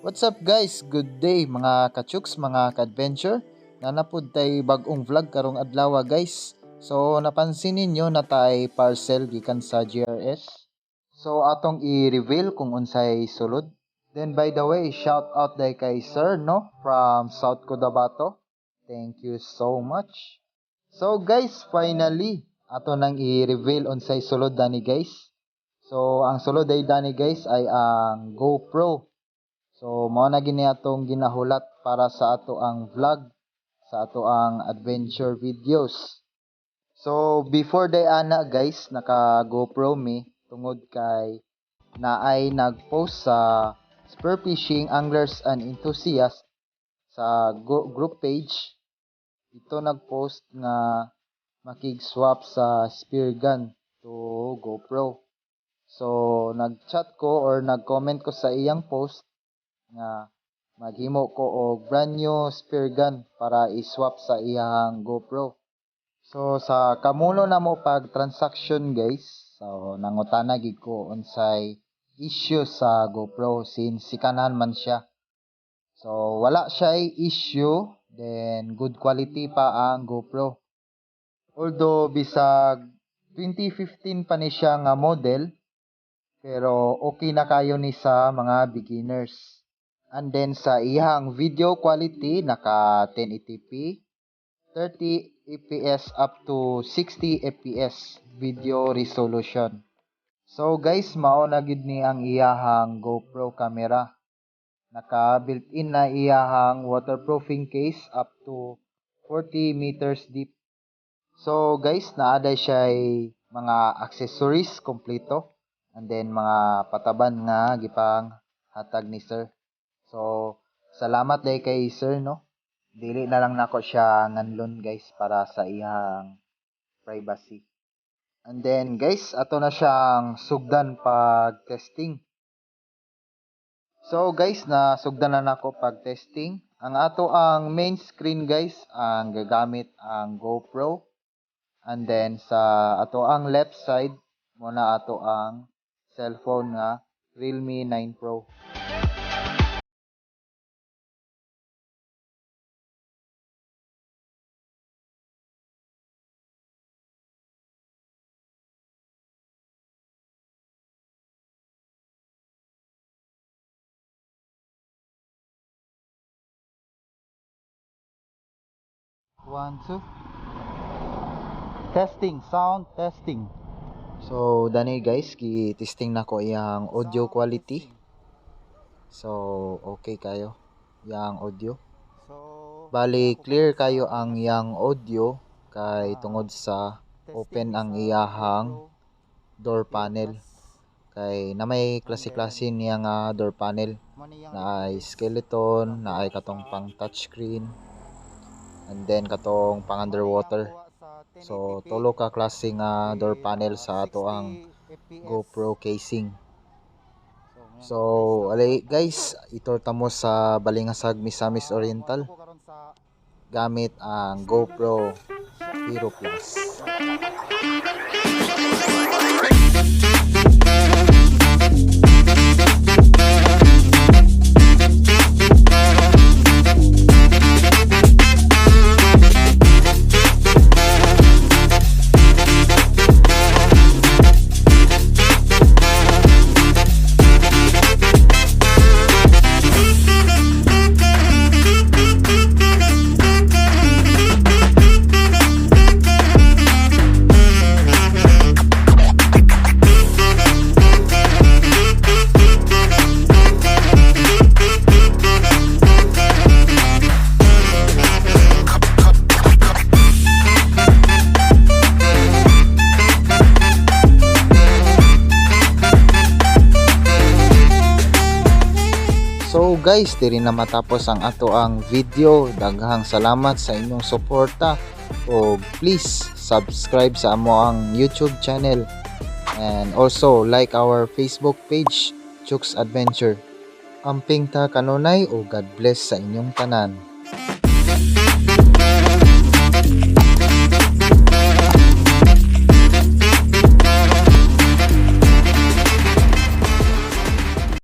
What's up guys? Good day mga kachuks, mga ka-adventure. Nanapod tay bagong vlog karong adlaw guys. So napansin ninyo na tay parcel gikan sa GRS. So atong i-reveal kung unsay sulod. Then by the way, shout out day kay Sir no from South Cotabato. Thank you so much. So guys, finally ato nang i-reveal unsay sulod dani guys. So ang sulod ay dani guys ay ang GoPro. So, mao na gini atong ginahulat para sa ato ang vlog, sa ato ang adventure videos. So, before day ana guys, naka GoPro me tungod kay naay nagpost sa Spearfishing Anglers and Enthusiasts sa group page. Ito nagpost nga makig-swap sa spear gun to GoPro. So, nag-chat ko or nag-comment ko sa iyang post nga maghimo ko og brand new spear gun para i-swap sa iyang GoPro. So sa kamulo na mo pag transaction guys, so nangutana gid ko unsay issue sa GoPro since sikanan man siya. So wala siya issue, then good quality pa ang GoPro. Although bisag 2015 pa ni siya nga model, pero okay na kayo ni sa mga beginners. And then sa iyang video quality naka 1080p, 30 fps up to 60 fps video resolution. So guys, mao na gid ni ang iyahang GoPro camera. Naka built-in na iyahang waterproofing case up to 40 meters deep. So guys, naada siya mga accessories kompleto and then mga pataban nga gipang hatag ni sir. So, salamat day kay sir, no? Dili na lang nako siya nganlon guys para sa iyang privacy. And then guys, ato na siyang sugdan pag testing. So guys, na sugdan na nako pag testing. Ang ato ang main screen guys, ang gagamit ang GoPro. And then sa ato ang left side, muna ato ang cellphone nga Realme 9 Pro. One, two. Testing, sound testing. So, dani guys, ki-testing na ko iyang audio quality. So, okay kayo yang audio. Bali, clear kayo ang yang audio kay tungod sa open ang iyahang door panel. Kay na may klase-klase niya nga door panel. Na ay skeleton, na ay katong pang touchscreen. And then katong pang underwater. So tulo ka klase nga door panel sa ato ang GoPro casing. So alay guys, itorta mo sa Balingasag, Misamis Oriental gamit ang GoPro Hero Plus. So guys, diri na matapos ang ato ang video. Daghang salamat sa inyong suporta. O please subscribe sa amo ang YouTube channel. And also like our Facebook page, Chooks Adventure. Amping ta kanunay o God bless sa inyong tanan.